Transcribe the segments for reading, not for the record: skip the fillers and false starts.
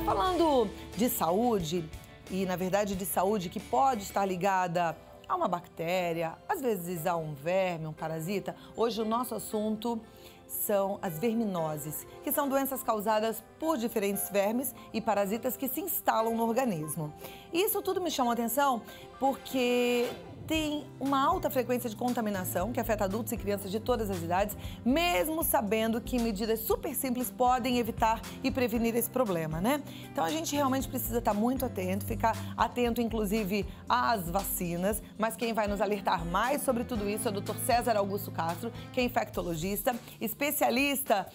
Falando de saúde, e na verdade de saúde que pode estar ligada a uma bactéria, às vezes a um verme, um parasita, hoje o nosso assunto são as verminoses, que são doenças causadas por diferentes vermes e parasitas que se instalam no organismo. E isso tudo me chamou a atenção porque tem uma alta frequência de contaminação que afeta adultos e crianças de todas as idades, mesmo sabendo que medidas super simples podem evitar e prevenir esse problema, né? Então a gente realmente precisa estar muito atento, ficar atento inclusive às vacinas, mas quem vai nos alertar mais sobre tudo isso é o Dr. César Augusto Castro, que é infectologista, especialista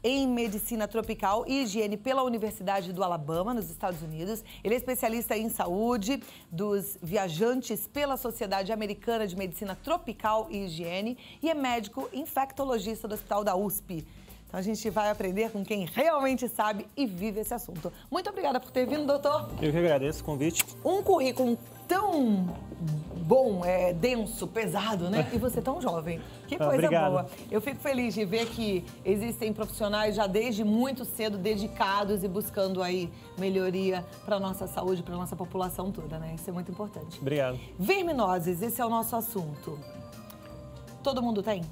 em medicina tropical e higiene pela Universidade do Alabama, nos Estados Unidos. Ele é especialista em saúde dos viajantes pela Sociedade Americana de Medicina Tropical e Higiene e é médico infectologista do Hospital da USP. Então a gente vai aprender com quem realmente sabe e vive esse assunto. Muito obrigada por ter vindo, doutor. Eu que agradeço o convite. Um currículo tão bom, denso, pesado, né? E você tão jovem. Que coisa Obrigado. boa. Eu fico feliz de ver que existem profissionais já desde muito cedo dedicados e buscando aí melhoria para a nossa saúde, para a nossa população toda, né? Isso é muito importante. Obrigado. Verminoses, esse é o nosso assunto. Todo mundo tem?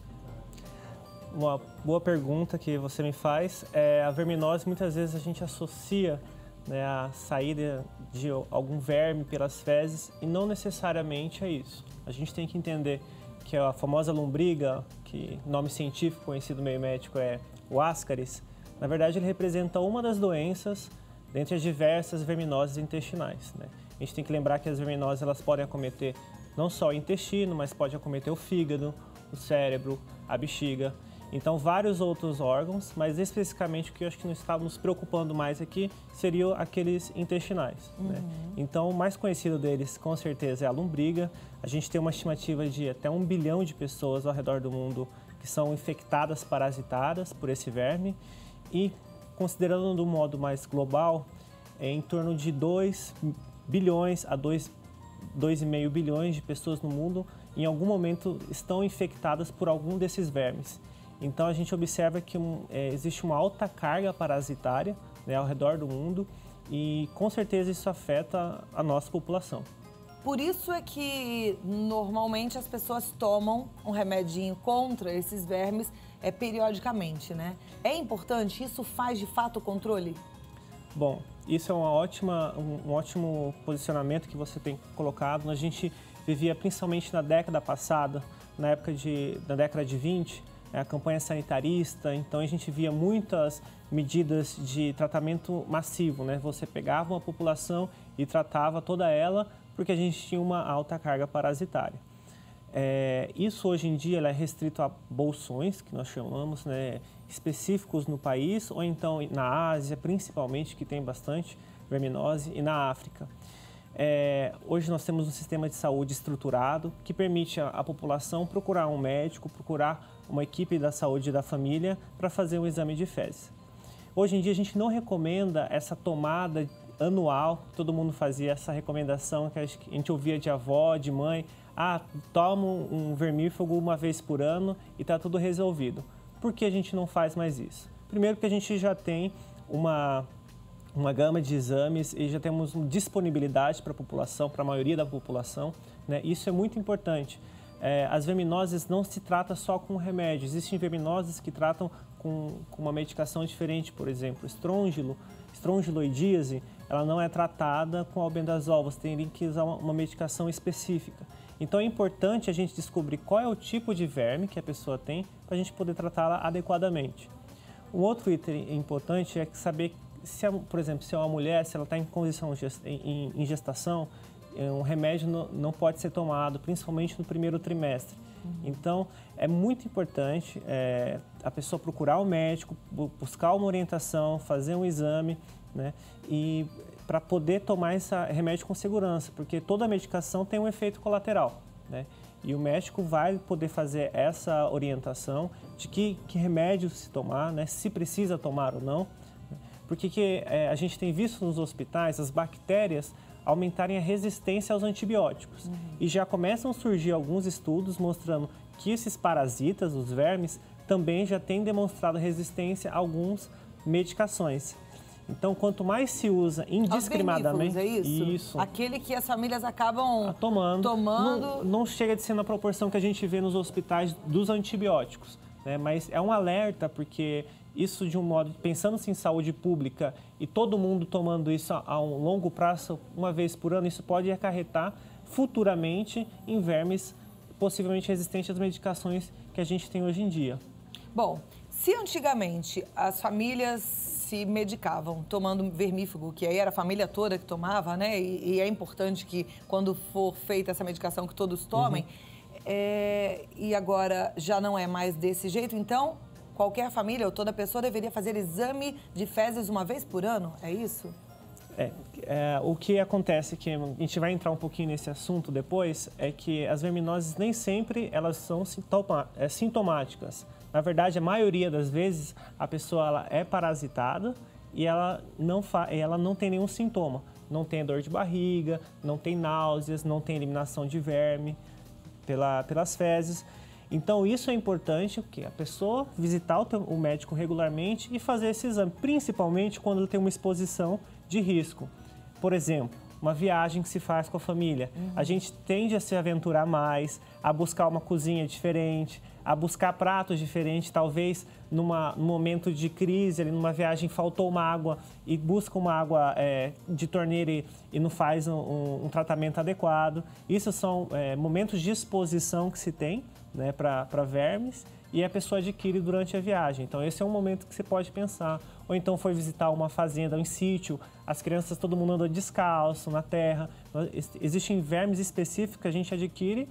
Uma boa pergunta que você me faz. A verminose, muitas vezes a gente associa, né, a saída de algum verme pelas fezes e não necessariamente é isso. A gente tem que entender que a famosa lombriga, que nome científico conhecido no meio médico é o Ascaris, na verdade ele representa uma das doenças dentre as diversas verminoses intestinais, né? A gente tem que lembrar que as verminoses elas podem acometer não só o intestino, mas pode acometer o fígado, o cérebro, a bexiga. Então, vários outros órgãos, mas especificamente o que eu acho que nós estávamos nos preocupando mais aqui seriam aqueles intestinais, né? Então, o mais conhecido deles, com certeza, é a lombriga. A gente tem uma estimativa de até 1 bilhão de pessoas ao redor do mundo que são infectadas, parasitadas por esse verme. E, considerando de um modo mais global, é em torno de 2 bilhões a 2,5 bilhões de pessoas no mundo, em algum momento, estão infectadas por algum desses vermes. Então, a gente observa que existe uma alta carga parasitária, né, ao redor do mundo e, com certeza, isso afeta a nossa população. Por isso é que, normalmente, as pessoas tomam um remedinho contra esses vermes periodicamente, né? É importante? Isso faz, de fato, o controle? Bom, isso é um ótimo posicionamento que você tem colocado. A gente vivia, principalmente na década passada, na década de 20, a campanha sanitarista, então a gente via muitas medidas de tratamento massivo, né? Você pegava uma população e tratava toda ela porque a gente tinha uma alta carga parasitária. Isso hoje em dia é restrito a bolsões, que nós chamamos, né, específicos no país, ou então na Ásia, principalmente, que tem bastante verminose, e na África. Hoje nós temos um sistema de saúde estruturado que permite à população procurar um médico, procurar uma equipe da saúde da família para fazer um exame de fezes. Hoje em dia a gente não recomenda essa tomada anual, todo mundo fazia essa recomendação que a gente ouvia de avó, de mãe, toma um vermífugo uma vez por ano e está tudo resolvido. Por que a gente não faz mais isso? Primeiro porque a gente já tem uma gama de exames e já temos disponibilidade para a população, para a maioria da população, né? Isso é muito importante. As verminoses não se trata só com remédio, existem verminoses que tratam com uma medicação diferente, por exemplo, estrongiloidíase, ela não é tratada com albendazol, você tem que usar uma medicação específica. Então é importante a gente descobrir qual é o tipo de verme que a pessoa tem para a gente poder tratá-la adequadamente. Um outro item importante é saber por exemplo, se é uma mulher, se ela está em condição em gestação, um remédio não pode ser tomado, principalmente no primeiro trimestre. Então, é muito importante a pessoa procurar o médico, buscar uma orientação, fazer um exame, né, e para poder tomar esse remédio com segurança, porque toda medicação tem um efeito colateral, né? E o médico vai poder fazer essa orientação de que remédio se tomar, né, se precisa tomar ou não. Porque a gente tem visto nos hospitais as bactérias aumentarem a resistência aos antibióticos. E já começam a surgir alguns estudos mostrando que esses parasitas, os vermes, também já têm demonstrado resistência a algumas medicações. Então, quanto mais se usa indiscriminadamente... É isso? Isso. Aquele que as famílias acabam tomando. Não chega de ser na proporção que a gente vê nos hospitais dos antibióticos, né? Mas é um alerta, porque isso, de um modo, pensando-se em saúde pública e todo mundo tomando isso a um longo prazo, uma vez por ano, isso pode acarretar futuramente em vermes possivelmente resistentes às medicações que a gente tem hoje em dia. Bom, se antigamente as famílias se medicavam tomando vermífugo, que aí era a família toda que tomava, né? E é importante que quando for feita essa medicação que todos tomem, e agora já não é mais desse jeito, então qualquer família ou toda pessoa deveria fazer exame de fezes uma vez por ano, é isso? O que acontece, que a gente vai entrar um pouquinho nesse assunto depois, é que as verminoses nem sempre elas são sintomáticas. Na verdade, a maioria das vezes, a pessoa ela é parasitada e ela não tem nenhum sintoma. Não tem dor de barriga, não tem náuseas, não tem eliminação de verme pelas fezes. Então, isso é importante, que a pessoa visitar o médico regularmente e fazer esse exame, principalmente quando ela tem uma exposição de risco. Por exemplo, uma viagem que se faz com a família. A gente tende a se aventurar mais, a buscar uma cozinha diferente, a buscar pratos diferentes. Talvez num momento de crise, ali, numa viagem faltou uma água e busca uma água de torneira e não faz um tratamento adequado. Isso são momentos de exposição que se tem, né, para vermes, e a pessoa adquire durante a viagem. Então, esse é um momento que você pode pensar. Ou então foi visitar uma fazenda, um sítio, as crianças, todo mundo anda descalço na terra. Existem vermes específicos que a gente adquire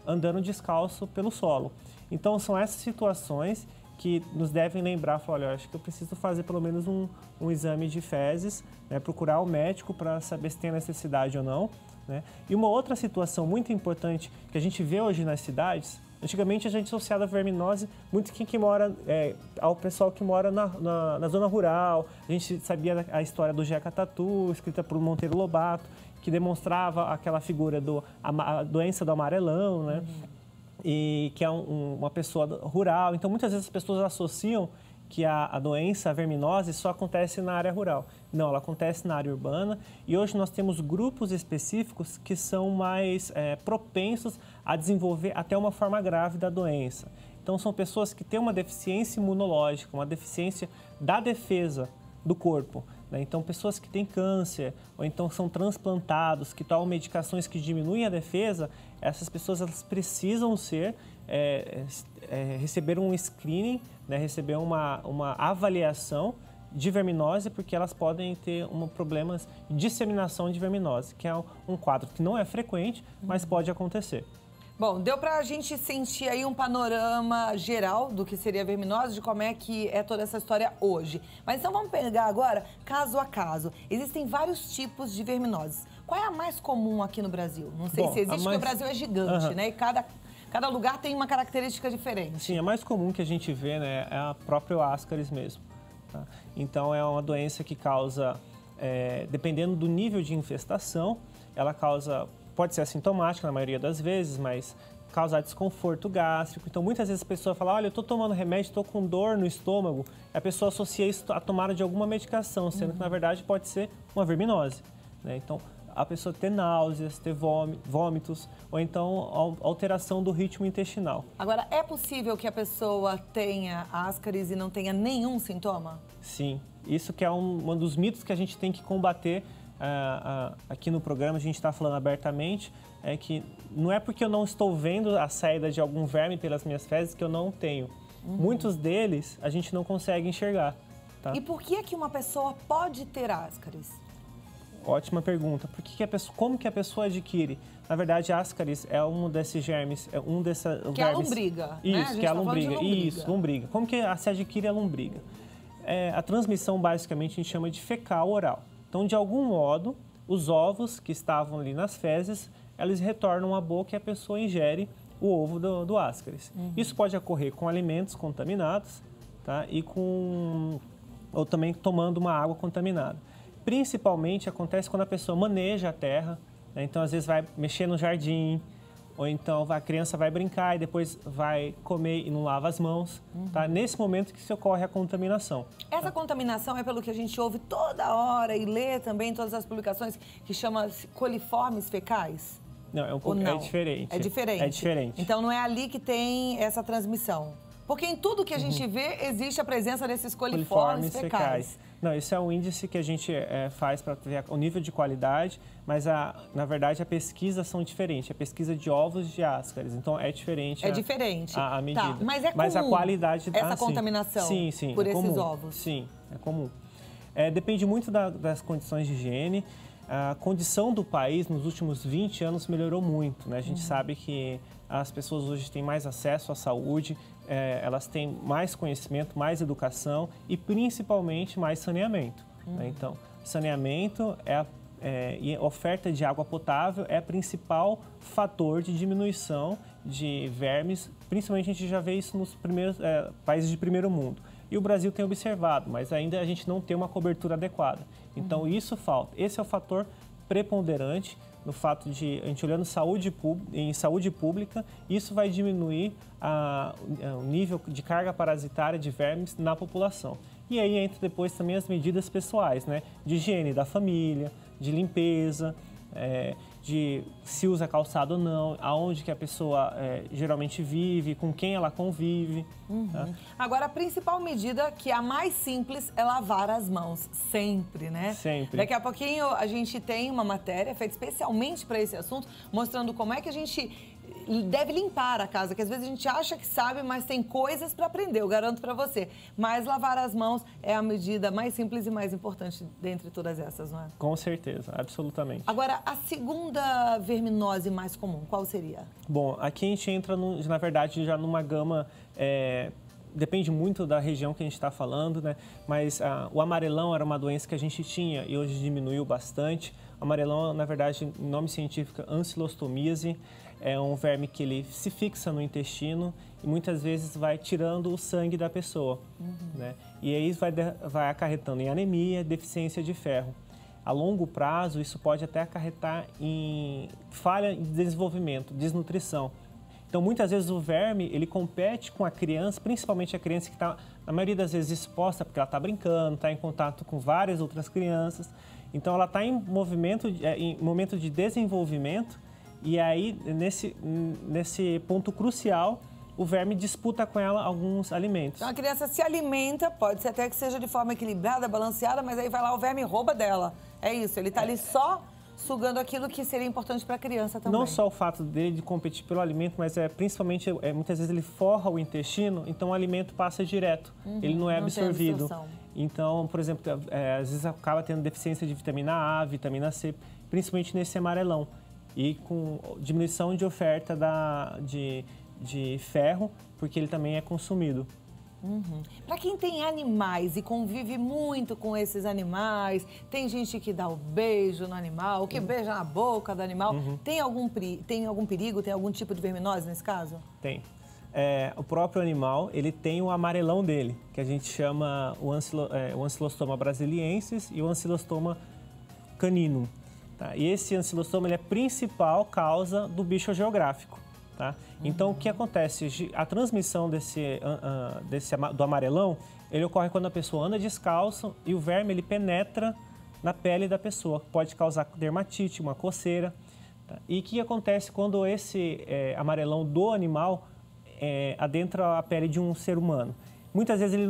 andando descalço pelo solo. Então, são essas situações que nos devem lembrar, falar, olha, eu acho que eu preciso fazer pelo menos um exame de fezes, né, procurar o médico para saber se tem necessidade ou não, né? E uma outra situação muito importante que a gente vê hoje nas cidades, antigamente a gente associava a verminose muito quem mora, ao pessoal que mora na zona rural. A gente sabia a história do Jeca Tatu, escrita por Monteiro Lobato, que demonstrava aquela figura a doença do amarelão, né? E que é uma pessoa rural. Então, muitas vezes as pessoas associam que a doença, a verminose, só acontece na área rural. Não, ela acontece na área urbana e hoje nós temos grupos específicos que são mais propensos a desenvolver até uma forma grave da doença. Então, são pessoas que têm uma deficiência imunológica, uma deficiência da defesa do corpo, né? Então, pessoas que têm câncer ou então são transplantados, que tomam medicações que diminuem a defesa, essas pessoas elas precisam receber um screening, né? Receber uma avaliação de verminose, porque elas podem ter problemas de disseminação de verminose, que é um quadro que não é frequente, mas pode acontecer. Bom, deu pra gente sentir aí um panorama geral do que seria a verminose, de como é que é toda essa história hoje. Mas então vamos pegar agora caso a caso. Existem vários tipos de verminoses. Qual é a mais comum aqui no Brasil? Não sei se existe, porque o Brasil é gigante, né? E cada lugar tem uma característica diferente. Sim, a mais comum que a gente vê, né, é a própria ascaris mesmo. Tá? Então, é uma doença que causa, dependendo do nível de infestação, ela pode ser assintomática na maioria das vezes, mas causar desconforto gástrico. Então, muitas vezes a pessoa fala, olha, eu estou tomando remédio, estou com dor no estômago. A pessoa associa isso à tomada de alguma medicação, sendo que, na verdade, pode ser uma verminose, né? Então, a pessoa ter náuseas, ter vômitos, ou então alteração do ritmo intestinal. Agora, é possível que a pessoa tenha ascaris e não tenha nenhum sintoma? Sim, isso que é um dos mitos que a gente tem que combater aqui no programa. A gente está falando abertamente, é que não é porque eu não estou vendo a saída de algum verme pelas minhas fezes que eu não tenho. Muitos deles a gente não consegue enxergar. Tá? E por que é que uma pessoa pode ter ascaris? Ótima pergunta. Como que a pessoa adquire? Na verdade, a ascaris é um desses germes, é um desses vermes... Que é a lombriga, isso, né? que é a lombriga. Isso, lombriga. Como que se adquire a lombriga? A transmissão, basicamente, a gente chama de fecal oral. Então, de algum modo, os ovos que estavam ali nas fezes, eles retornam à boca e a pessoa ingere o ovo do ascaris. Isso pode ocorrer com alimentos contaminados, tá? Ou também tomando uma água contaminada. Principalmente acontece quando a pessoa maneja a terra, né? Então às vezes vai mexer no jardim, ou então a criança vai brincar e depois vai comer e não lava as mãos, tá? Nesse momento que se ocorre a contaminação. Essa contaminação é pelo que a gente ouve toda hora e lê também em todas as publicações, que chama coliformes fecais? Não, é um pouco diferente. É diferente. É diferente. Então não é ali que tem essa transmissão. Porque em tudo que a gente vê, existe a presença desses coliformes fecais. Não, esse é um índice que a gente faz para ver o nível de qualidade, mas na verdade a pesquisa são diferentes. A pesquisa de ovos de ascaris, então é diferente. É diferente. A medida. Tá, mas é comum mas a qualidade essa contaminação sim, por é esses comum. ovos? Sim, é comum. Depende muito das condições de higiene. A condição do país nos últimos 20 anos melhorou muito, né? A gente sabe que as pessoas hoje têm mais acesso à saúde, elas têm mais conhecimento, mais educação e principalmente mais saneamento. Né? Então, saneamento e oferta de água potável é o principal fator de diminuição de vermes, principalmente a gente já vê isso nos primeiros países de primeiro mundo. E o Brasil tem observado, mas ainda a gente não tem uma cobertura adequada. Então, isso falta. Esse é o fator preponderante no fato de a gente olhando em saúde pública, isso vai diminuir o nível de carga parasitária de vermes na população. E aí entra depois também as medidas pessoais, né? De higiene da família, de limpeza, de se usa calçado ou não, aonde que a pessoa geralmente vive, com quem ela convive. Tá? Agora, a principal medida, que é a mais simples, é lavar as mãos, sempre, né? Sempre. Daqui a pouquinho a gente tem uma matéria feita especialmente para esse assunto, mostrando como é que a gente deve limpar a casa, que às vezes a gente acha que sabe, mas tem coisas para aprender, eu garanto para você. Mas lavar as mãos é a medida mais simples e mais importante dentre todas essas, não é? Com certeza, absolutamente. Agora, a segunda verminose mais comum, qual seria? Bom, aqui a gente entra, na verdade, já numa gama... depende muito da região que a gente está falando, né? Mas o amarelão era uma doença que a gente tinha e hoje diminuiu bastante. O amarelão, na verdade, nome científico é Ancylostomíase. É um verme que ele se fixa no intestino e muitas vezes vai tirando o sangue da pessoa, né? E aí vai acarretando em anemia, deficiência de ferro. A longo prazo, isso pode até acarretar em falha de desenvolvimento, desnutrição. Então, muitas vezes o verme, ele compete com a criança, principalmente a criança que está, na maioria das vezes, exposta, porque ela está brincando, está em contato com várias outras crianças. Então, ela está em momento de desenvolvimento e aí, nesse ponto crucial, o verme disputa com ela alguns alimentos. Então, a criança se alimenta, pode ser até que seja de forma equilibrada, balanceada, mas aí vai lá o verme e rouba dela. É isso, ele está ali só sugando aquilo que seria importante para a criança também. Não só o fato dele de competir pelo alimento, mas principalmente, muitas vezes ele forra o intestino, então o alimento passa direto, ele não é absorvido. Então, por exemplo, às vezes acaba tendo deficiência de vitamina A, vitamina C, principalmente nesse amarelão. E com diminuição de oferta de ferro, porque ele também é consumido. Para quem tem animais e convive muito com esses animais, tem gente que dá o beijo no animal, que beija na boca do animal, tem algum perigo, tem algum tipo de verminose nesse caso? Tem. O próprio animal, ele tem o amarelão dele, que a gente chama o Ancylostoma brasiliensis e o Ancylostoma caninum. Tá? E esse ancilostoma ele é a principal causa do bicho geográfico. Tá? Então, o que acontece? A transmissão do amarelão, ele ocorre quando a pessoa anda descalço e o verme ele penetra na pele da pessoa. Pode causar dermatite, uma coceira. Tá? E o que acontece quando esse amarelão do animal adentra a pele de um ser humano? Muitas vezes ele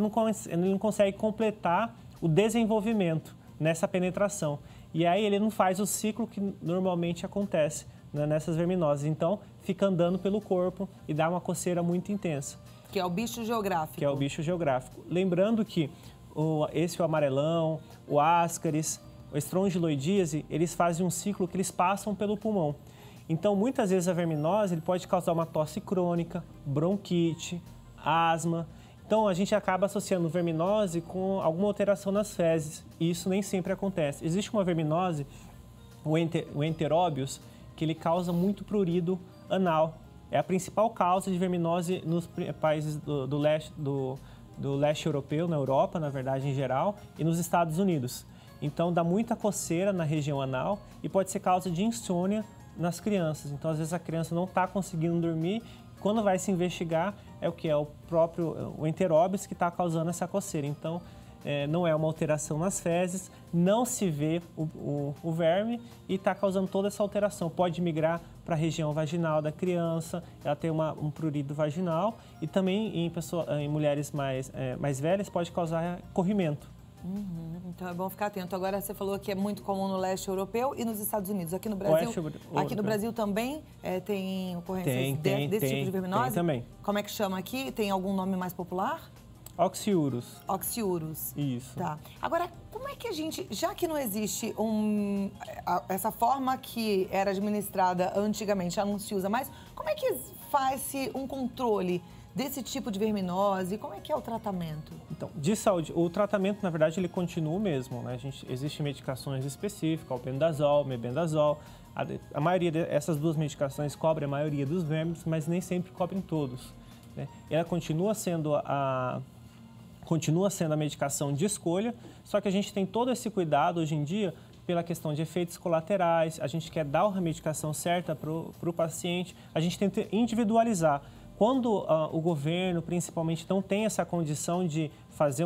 não consegue completar o desenvolvimento nessa penetração. E aí ele não faz o ciclo que normalmente acontece, né, nessas verminoses. Então, fica andando pelo corpo e dá uma coceira muito intensa. Que é o bicho geográfico. Que é o bicho geográfico. Lembrando que o amarelão, o ascaris, o estrongiloidíase, eles fazem um ciclo que eles passam pelo pulmão. Então, muitas vezes a verminose ele pode causar uma tosse crônica, bronquite, asma. Então, a gente acaba associando verminose com alguma alteração nas fezes, e isso nem sempre acontece. Existe uma verminose, o enteróbios, que ele causa muito prurido anal. É a principal causa de verminose nos países do leste europeu, na Europa, na verdade, em geral, e nos Estados Unidos. Então, dá muita coceira na região anal e pode ser causa de insônia nas crianças. Então, às vezes, a criança não está conseguindo dormir. Quando vai se investigar, é o que? É o próprio enteróbios que está causando essa coceira. Então, não é uma alteração nas fezes, não se vê o verme e está causando toda essa alteração. Pode migrar para a região vaginal da criança, ela tem um prurido vaginal e também em mulheres mais velhas pode causar corrimento. Então é bom ficar atento. Agora você falou que é muito comum no leste europeu e nos Estados Unidos. Aqui no Brasil, também tem ocorrências desse tipo de verminose? Tem também. Como é que chama aqui? Tem algum nome mais popular? Oxiurus. Oxiurus. Isso. Tá. Agora, como é que a gente, já que não existe essa forma que era administrada antigamente, já não se usa mais, como é que faz-se um controle desse tipo de verminose? Como é que é o tratamento? Então, de saúde, o tratamento, na verdade, ele continua o mesmo, né? Existem medicações específicas, albendazol, mebendazol. A maioria dessas duas medicações cobre a maioria dos vermes, mas nem sempre cobrem todos, né? Ela continua sendo a medicação de escolha, só que a gente tem todo esse cuidado hoje em dia pela questão de efeitos colaterais, a gente quer dar a medicação certa para o paciente, a gente tenta individualizar. Quando o governo, principalmente, não tem essa condição de fazer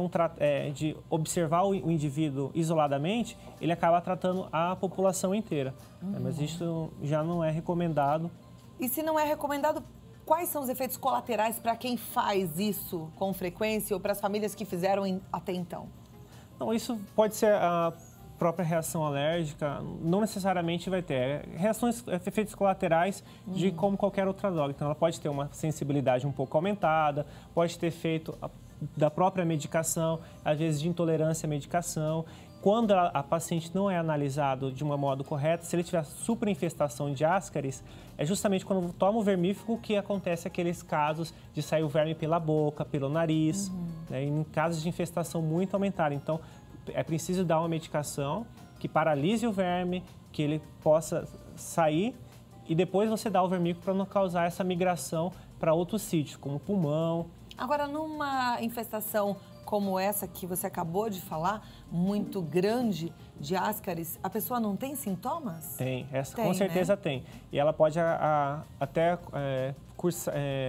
de observar o indivíduo isoladamente, ele acaba tratando a população inteira. Mas isso já não é recomendado. E se não é recomendado, quais são os efeitos colaterais para quem faz isso com frequência ou para as famílias que fizeram até então? Não, isso pode ser a própria reação alérgica, não necessariamente vai ter. Efeitos colaterais de como qualquer outra droga. Então, ela pode ter uma sensibilidade um pouco aumentada, pode ter efeito da própria medicação, às vezes de intolerância à medicação. Quando a paciente não é analisado de um modo correto, se ele tiver superinfestação de ascaris, é justamente quando toma o vermífugo que acontece aqueles casos de sair o verme pela boca, pelo nariz, né, em casos de infestação muito aumentada. Então, é preciso dar uma medicação que paralise o verme, que ele possa sair e depois você dá o vermífugo para não causar essa migração para outros sítios, como pulmão. Agora, numa infestação como essa que você acabou de falar, muito grande de ascaris, a pessoa não tem sintomas? Tem, com certeza, né? Tem. E ela pode até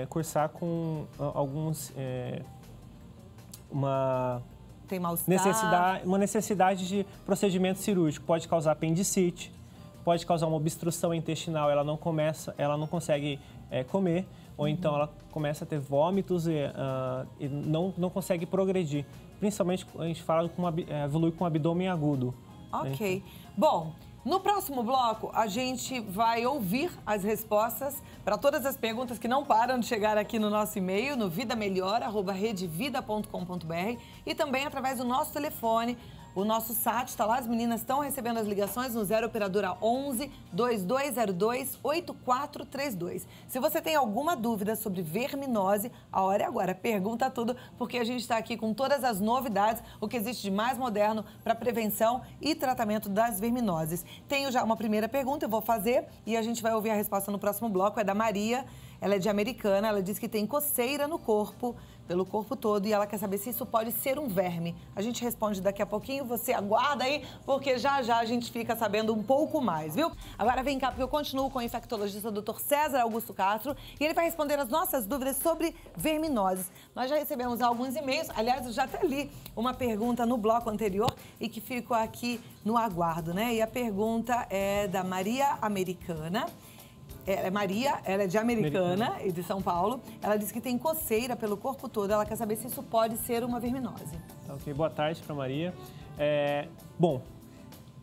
cursar com alguns... Tem mal-estar? Uma necessidade de procedimento cirúrgico. Pode causar apendicite, pode causar uma obstrução intestinal, ela não consegue comer, ou então ela começa a ter vômitos e não consegue progredir. Principalmente, a gente fala evolui com abdômen agudo. Ok. Né? Bom, no próximo bloco, a gente vai ouvir as respostas para todas as perguntas que não param de chegar aqui no nosso e-mail, no vidamelhor@redevida.com.br e também através do nosso telefone. O nosso SAT está lá, as meninas estão recebendo as ligações no 0 operadora 11 2202 8432. Se você tem alguma dúvida sobre verminose, a hora é agora. Pergunta tudo, porque a gente está aqui com todas as novidades, o que existe de mais moderno para prevenção e tratamento das verminoses. Tenho já uma primeira pergunta, eu vou fazer e a gente vai ouvir a resposta no próximo bloco. É da Maria, ela é de Americana, ela diz que tem coceira no corpo, pelo corpo todo, e ela quer saber se isso pode ser um verme. A gente responde daqui a pouquinho, você aguarda aí, porque já já a gente fica sabendo um pouco mais, viu? Agora vem cá, porque eu continuo com o infectologista Dr. César Augusto Castro, e ele vai responder as nossas dúvidas sobre verminoses. Nós já recebemos alguns e-mails, aliás, eu já até li uma pergunta no bloco anterior e que ficou aqui no aguardo, né? E a pergunta é da Maria Americana. Ela é de Americana e de São Paulo. Ela diz que tem coceira pelo corpo todo. Ela quer saber se isso pode ser uma verminose. Ok, boa tarde para Maria. Bom,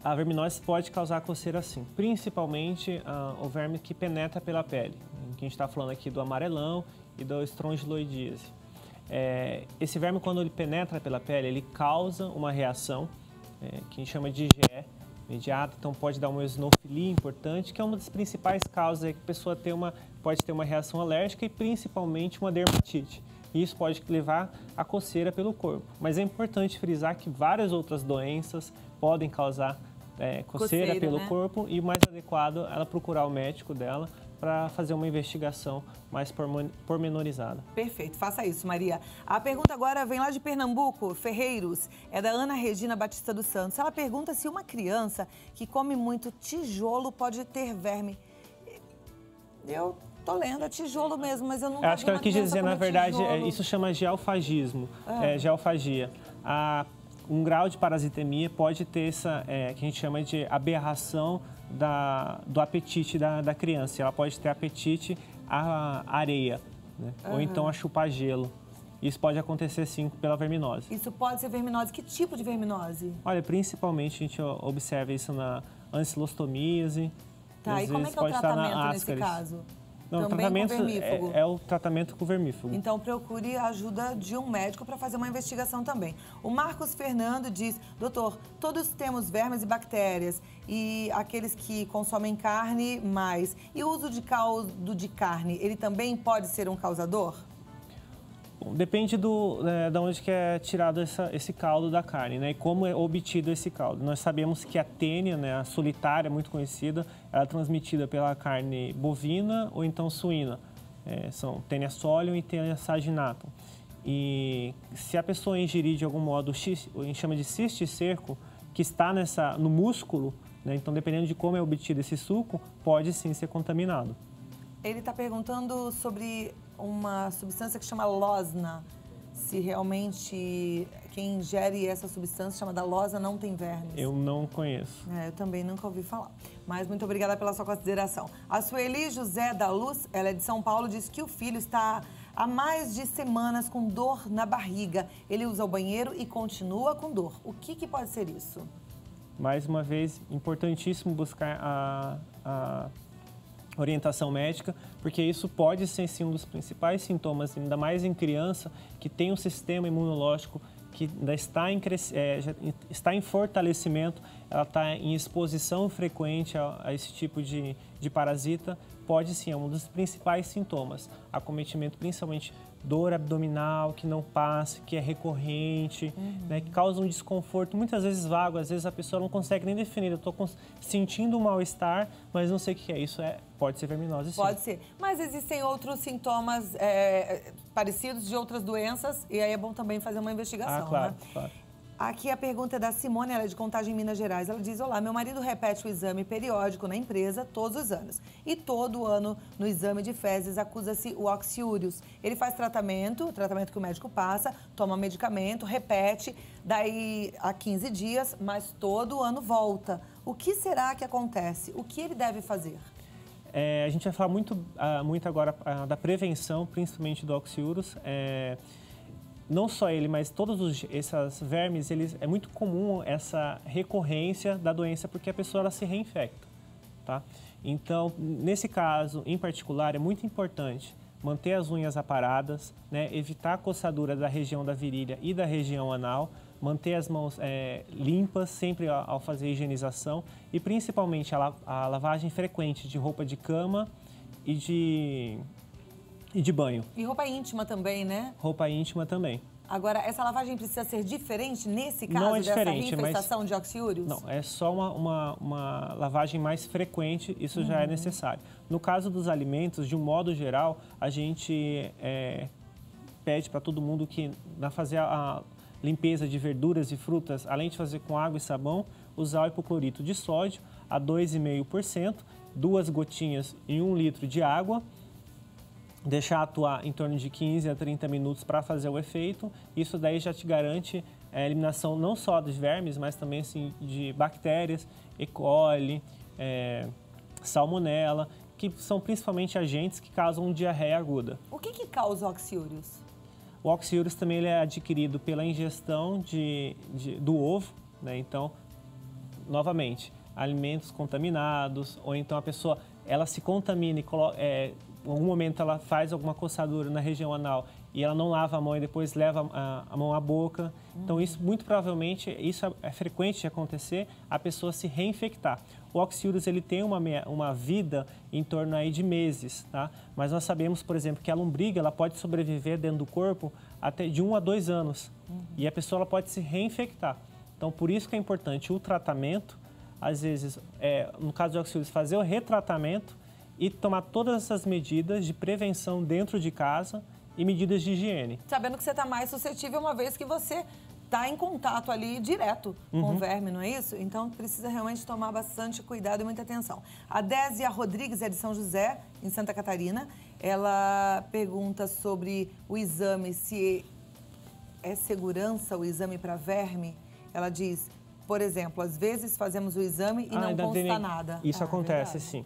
a verminose pode causar coceira sim, principalmente o verme que penetra pela pele. Que a gente está falando aqui do amarelão e do estrongiloidíase. Esse verme, quando ele penetra pela pele, ele causa uma reação que a gente chama de IgE imediata, então pode dar uma eosinofilia importante, que é uma das principais causas que a pessoa pode ter uma reação alérgica e principalmente uma dermatite. E isso pode levar a coceira pelo corpo. Mas é importante frisar que várias outras doenças podem causar coceira pelo corpo e o mais adequado é ela procurar o médico dela para fazer uma investigação mais pormenorizada. Perfeito, faça isso, Maria. A pergunta agora vem lá de Pernambuco, Ferreiros, é da Ana Regina Batista dos Santos. Ela pergunta se uma criança que come muito tijolo pode ter verme. Eu tô lendo, é tijolo mesmo, mas eu nunca Acho que ela quis dizer, na verdade, isso chama geofagismo, geofagia. Um grau de parasitemia pode ter essa, que a gente chama de aberração do apetite da criança. Ela pode ter apetite à areia, né? Ou então a chupar gelo. Isso pode acontecer, sim, pela verminose. Isso pode ser verminose. Que tipo de verminose? Olha, principalmente a gente observa isso na ancilostomíase. Tá, e como é que é o tratamento nesse caso? Não, o tratamento é o tratamento com vermífugo. Então, procure a ajuda de um médico para fazer uma investigação também. O Marcos Fernando diz, doutor, todos temos vermes e bactérias, e aqueles que consomem carne mais. E o uso de caldo de carne, ele também pode ser um causador? Bom, depende de onde que é tirado esse caldo da carne, né? E como é obtido esse caldo. Nós sabemos que a tênia, né, a solitária, muito conhecida, ela é transmitida pela carne bovina ou então suína. São tênia solium e tênia saginatum. E se a pessoa ingerir de algum modo, a gente chama de cisticerco, que está no músculo, né? Então dependendo de como é obtido esse suco, pode sim ser contaminado. Ele está perguntando sobre uma substância que chama losna. Se realmente quem ingere essa substância chamada losna não tem vermes. Eu não conheço. Eu também nunca ouvi falar. Mas muito obrigada pela sua consideração. A Sueli José da Luz, ela é de São Paulo, diz que o filho está há mais de semanas com dor na barriga. Ele usa o banheiro e continua com dor. O que pode ser isso? Mais uma vez, importantíssimo buscar a orientação médica, porque isso pode ser sim um dos principais sintomas, ainda mais em criança que tem um sistema imunológico que ainda está em fortalecimento, ela está em exposição frequente a esse tipo de parasita, pode sim, é um dos principais sintomas. Acometimento, principalmente dor abdominal, que não passa, que é recorrente, né, que causa um desconforto, muitas vezes vago, às vezes a pessoa não consegue nem definir, eu estou sentindo um mal-estar, mas não sei o que é isso, pode ser verminose, sim. Pode ser, mas existem outros sintomas parecidos de outras doenças, e aí é bom também fazer uma investigação, claro, né? Claro. Aqui a pergunta é da Simone, ela é de Contagem, Minas Gerais. Ela diz, olá, meu marido repete o exame periódico na empresa todos os anos. E todo ano, no exame de fezes, acusa-se o oxiúrios. Ele faz tratamento que o médico passa, toma medicamento, repete, daí a 15 dias, mas todo ano volta. O que será que acontece? O que ele deve fazer? A gente vai falar muito agora da prevenção, principalmente do oxiúrios. Não só ele, mas todos esses vermes, é muito comum essa recorrência da doença porque a pessoa ela se reinfecta, tá? Então, nesse caso em particular, é muito importante manter as unhas aparadas, né? Evitar a coçadura da região da virilha e da região anal, manter as mãos limpas sempre ao fazer a higienização e principalmente a lavagem frequente de roupa de cama e de banho. E roupa íntima também, né? Roupa íntima também. Agora, essa lavagem precisa ser diferente nesse caso não é diferente, dessa reinfestação de oxiúrios? Não, é só uma lavagem mais frequente, isso já é necessário. No caso dos alimentos, de um modo geral, a gente pede para todo mundo que, na fazer a limpeza de verduras e frutas, além de fazer com água e sabão, usar o hipoclorito de sódio a 2,5%, 2 gotinhas em 1 litro de água, deixar atuar em torno de 15 a 30 minutos para fazer o efeito. Isso daí já te garante a eliminação não só dos vermes, mas também assim, de bactérias, E. coli, salmonela, que são principalmente agentes que causam diarreia aguda. O que causa oxiúrios? O oxiúrios também ele é adquirido pela ingestão do ovo, né? Então, novamente, alimentos contaminados, ou então a pessoa ela se contamina e em algum momento ela faz alguma coçadura na região anal e ela não lava a mão e depois leva a mão à boca. Então, isso muito provavelmente, isso é frequente de acontecer, a pessoa se reinfectar. O oxiúrios ele tem uma vida em torno aí de meses, tá? Mas nós sabemos, por exemplo, que a lombriga ela pode sobreviver dentro do corpo até de 1 a 2 anos. E a pessoa ela pode se reinfectar. Então, por isso que é importante o tratamento, às vezes, no caso de oxiúrios, fazer o retratamento e tomar todas essas medidas de prevenção dentro de casa e medidas de higiene. Sabendo que você está mais suscetível uma vez que você está em contato ali direto com o verme, não é isso? Então, precisa realmente tomar bastante cuidado e muita atenção. A Désia Rodrigues é de São José, em Santa Catarina. Ela pergunta sobre o exame, se é segurança o exame para verme. Ela diz, por exemplo, às vezes fazemos o exame e não consta nada. Isso acontece, sim.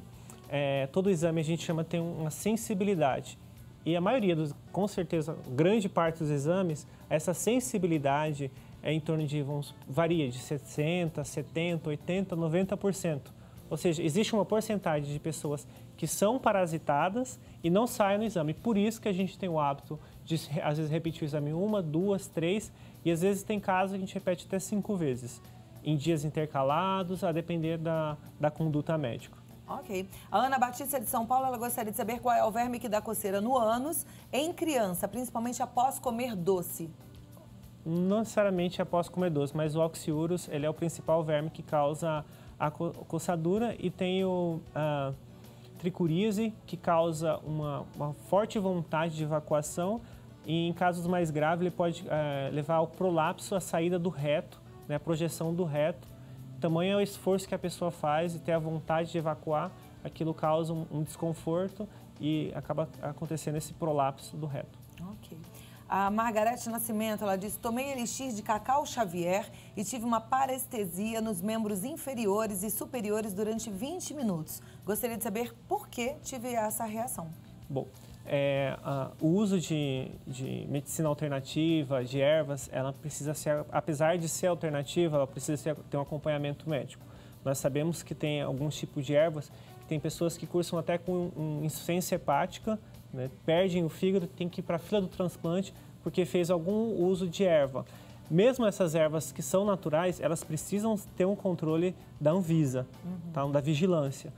Todo exame a gente chama tem uma sensibilidade. E a maioria com certeza, grande parte dos exames, essa sensibilidade é em torno de, varia de 60%, 70%, 80%, 90%. Ou seja, existe uma porcentagem de pessoas que são parasitadas e não saem no exame. Por isso que a gente tem o hábito de, às vezes, repetir o exame 1, 2, 3, e às vezes tem casos que a gente repete até 5 vezes, em dias intercalados, a depender da conduta médica. Ok. A Ana Batista de São Paulo, ela gostaria de saber qual é o verme que dá coceira no ânus em criança, principalmente após comer doce. Não necessariamente após comer doce, mas o oxiurus, ele é o principal verme que causa a coçadura, e tem a tricuríase, que causa uma forte vontade de evacuação, e em casos mais graves ele pode levar ao prolapso, a saída do reto, né, a projeção do reto. Tamanho é o esforço que a pessoa faz e ter a vontade de evacuar, aquilo causa um desconforto e acaba acontecendo esse prolapso do reto. Ok. A Margarete Nascimento, ela diz, tomei elixir de Cacau Xavier e tive uma parestesia nos membros inferiores e superiores durante 20 minutos. Gostaria de saber por que tive essa reação. Bom, o uso de medicina alternativa, de ervas, ela precisa ser, apesar de ser alternativa, ela precisa ter um acompanhamento médico. Nós sabemos que tem alguns tipos de ervas, que tem pessoas que cursam até com insuficiência hepática, né, perdem o fígado, tem que ir para a fila do transplante porque fez algum uso de erva. Mesmo essas ervas que são naturais, elas precisam ter um controle da Anvisa, tá, da vigilância.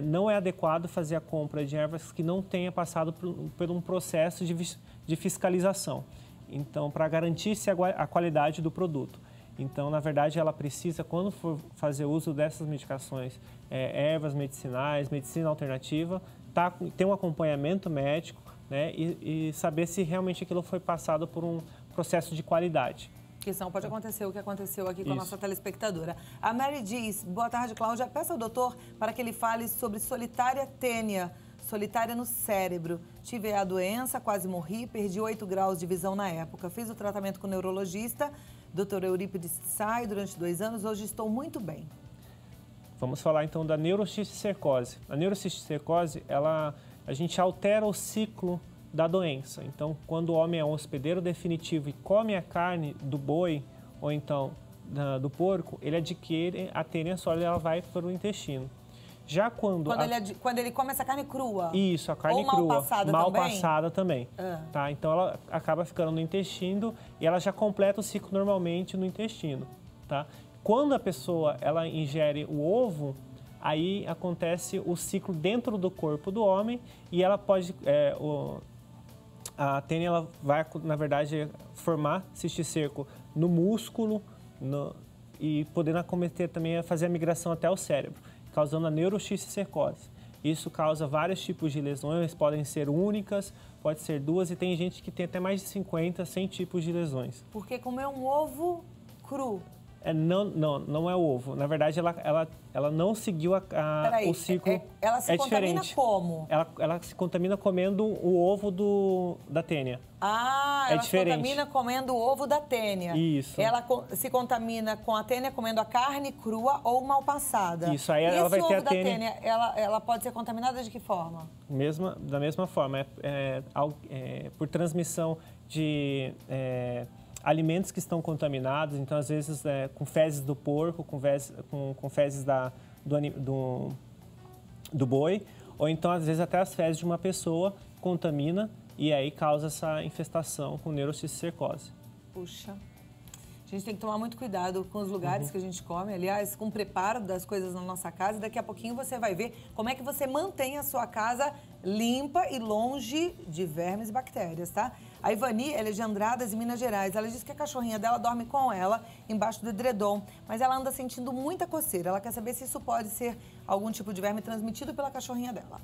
Não é adequado fazer a compra de ervas que não tenha passado por um processo de fiscalização. Então, para garantir a qualidade do produto. Então, na verdade, ela precisa, quando for fazer uso dessas medicações, ervas medicinais, medicina alternativa, ter um acompanhamento médico, né, e saber se realmente aquilo foi passado por um processo de qualidade. Que não pode acontecer o que aconteceu aqui com a nossa telespectadora. A Mary diz, boa tarde, Cláudia. Peça ao doutor para que ele fale sobre solitária tênia, solitária no cérebro. Tive a doença, quase morri, perdi 8 graus de visão na época. Fiz o tratamento com o neurologista, Dr. Eurípides Tsai, durante 2 anos. Hoje estou muito bem. Vamos falar então da neurocisticercose. A neurocisticercose, a gente altera o ciclo da doença. Então, quando o homem é um hospedeiro definitivo e come a carne do boi ou então do porco, ele adquire a tênia sólida, ela vai para o intestino. Já quando ele come essa carne crua? Isso, a carne crua. Mal passada também. Tá? Então, ela acaba ficando no intestino e ela já completa o ciclo normalmente no intestino. Tá? Quando a pessoa ela ingere o ovo, aí acontece o ciclo dentro do corpo do homem e ela pode... A tênia ela vai, na verdade, formar cisticerco no músculo e podendo acometer também a fazer a migração até o cérebro, causando a neurocisticercose. Isso causa vários tipos de lesões, podem ser únicas, pode ser 2 e tem gente que tem até mais de 50, 100 tipos de lesões. Porque comer um ovo cru... Não é o ovo. Na verdade, ela não seguiu o ciclo. Ela se contamina como? Ela se contamina comendo o ovo da tênia. Ela se contamina comendo o ovo da tênia. Isso. Ela se contamina com a tênia comendo a carne crua ou mal passada. Isso, aí ela vai ter a tênia. E esse ovo da tênia, ela pode ser contaminada de que forma? Da mesma forma. Por transmissão de... alimentos que estão contaminados, então às vezes com fezes do porco, com fezes do boi, ou então às vezes até as fezes de uma pessoa contamina e aí causa essa infestação com neurocisticercose. Puxa, a gente tem que tomar muito cuidado com os lugares que a gente come, aliás, com o preparo das coisas na nossa casa, e daqui a pouquinho você vai ver como é que você mantém a sua casa limpa e longe de vermes e bactérias, tá? A Ivani, ela é de Andradas, em Minas Gerais. Ela diz que a cachorrinha dela dorme com ela embaixo do edredom, mas ela anda sentindo muita coceira. Ela quer saber se isso pode ser algum tipo de verme transmitido pela cachorrinha dela.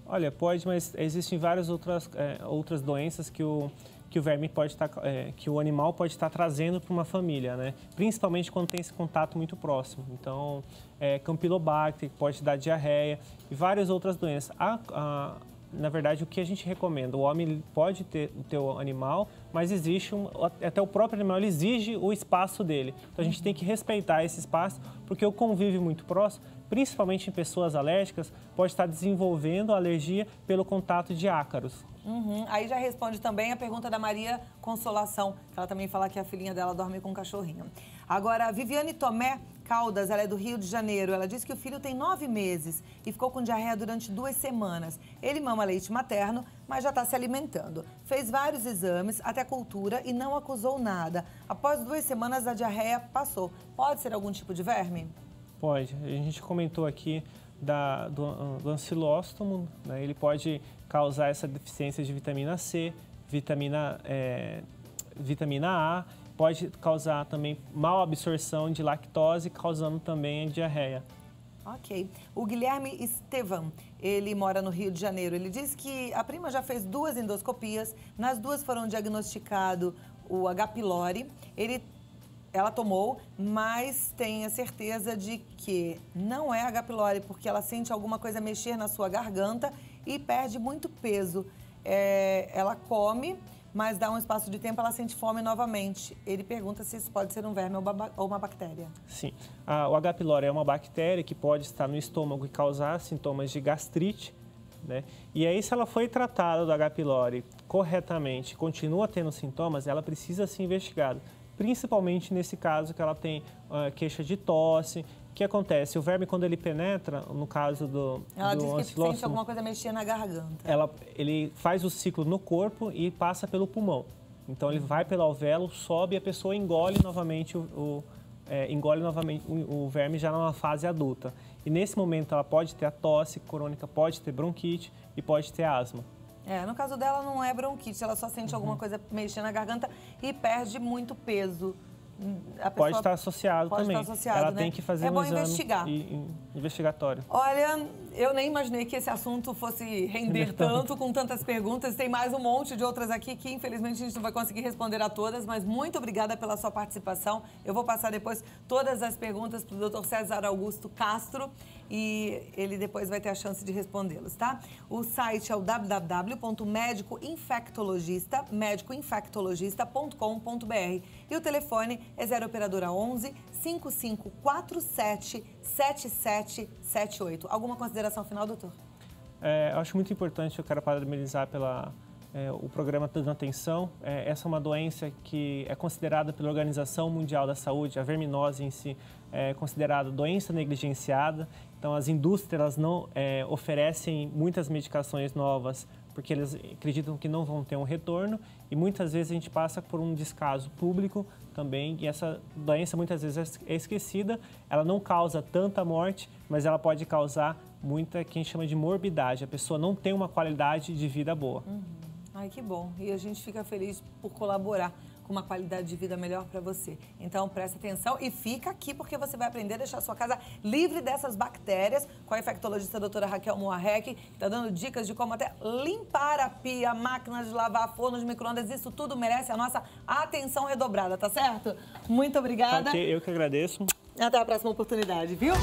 Olha, pode, mas existem várias outras doenças que que o verme pode estar, que o animal pode estar trazendo para uma família, né? Principalmente quando tem esse contato muito próximo. Então, Campylobacter, que pode dar diarreia e várias outras doenças. Na verdade, o que a gente recomenda? O homem pode ter o teu animal, mas existe até o próprio animal ele exige o espaço dele. Então, a gente tem que respeitar esse espaço, porque o convívio muito próximo, principalmente em pessoas alérgicas, pode estar desenvolvendo alergia pelo contato de ácaros. Aí já responde também a pergunta da Maria Consolação, que ela também fala que a filhinha dela dorme com um cachorrinho. Agora, a Viviane Tomé Caldas, ela é do Rio de Janeiro. Ela disse que o filho tem 9 meses e ficou com diarreia durante 2 semanas. Ele mama leite materno, mas já está se alimentando. Fez vários exames, até cultura, e não acusou nada. Após 2 semanas, a diarreia passou. Pode ser algum tipo de verme? Pode. A gente comentou aqui do ancilóstomo, né? Ele pode causar essa deficiência de vitamina C, vitamina A, pode causar também mal absorção de lactose, causando também a diarreia. Ok. O Guilherme Estevam, ele mora no Rio de Janeiro. Ele diz que a prima já fez 2 endoscopias, nas 2 foram diagnosticado o H. pylori. Ela tomou, mas tem a certeza de que não é H. pylori, porque ela sente alguma coisa mexer na sua garganta e perde muito peso. Ela come, mas dá um espaço de tempo, ela sente fome novamente. Ele pergunta se isso pode ser um verme ou uma bactéria. Sim. O H. pylori é uma bactéria que pode estar no estômago e causar sintomas de gastrite, né? E aí, se ela foi tratada do H. pylori corretamente, continua tendo sintomas, ela precisa ser investigada. Principalmente nesse caso que ela tem queixa de tosse. O que acontece? O verme, quando ele penetra, no caso do Ela diz que sente alguma coisa mexer na garganta. Ele faz o ciclo no corpo e passa pelo pulmão. Então, ele vai pelo alvéolo, sobe e a pessoa engole novamente o verme já numa fase adulta. E nesse momento, ela pode ter a tosse crônica, pode ter bronquite e pode ter asma. No caso dela não é bronquite, ela só sente alguma coisa mexendo na garganta e perde muito peso. Pode estar associado também. Pode estar associado, ela né? tem que fazer um exame investigatório. Olha, eu nem imaginei que esse assunto fosse render tanto, com tantas perguntas. Tem mais um monte de outras aqui que, infelizmente, a gente não vai conseguir responder a todas, mas muito obrigada pela sua participação. Eu vou passar depois todas as perguntas para o Dr. César Augusto Castro e ele depois vai ter a chance de respondê-los, tá? O site é o www.médicoinfectologista.com.br e o telefone é 0 operadora 11 5547 7778. Alguma consideração final, doutor? Eu acho muito importante, eu quero parabenizar o programa Dando Atenção. Essa é uma doença que é considerada pela Organização Mundial da Saúde, a verminose em si, é considerada doença negligenciada. Então, as indústrias não oferecem muitas medicações novas porque eles acreditam que não vão ter um retorno e muitas vezes a gente passa por um descaso público também e essa doença muitas vezes é esquecida, ela não causa tanta morte, mas ela pode causar muita, que a gente chama de morbidade, a pessoa não tem uma qualidade de vida boa. Ai, que bom. E a gente fica feliz por colaborar com uma qualidade de vida melhor para você. Então, presta atenção e fica aqui porque você vai aprender a deixar a sua casa livre dessas bactérias com a infectologista a doutora Raquel Moarec, que está dando dicas de como até limpar a pia, máquinas de lavar, fornos de micro-ondas. Isso tudo merece a nossa atenção redobrada, tá certo? Muito obrigada. Ok, eu que agradeço. Até a próxima oportunidade, viu?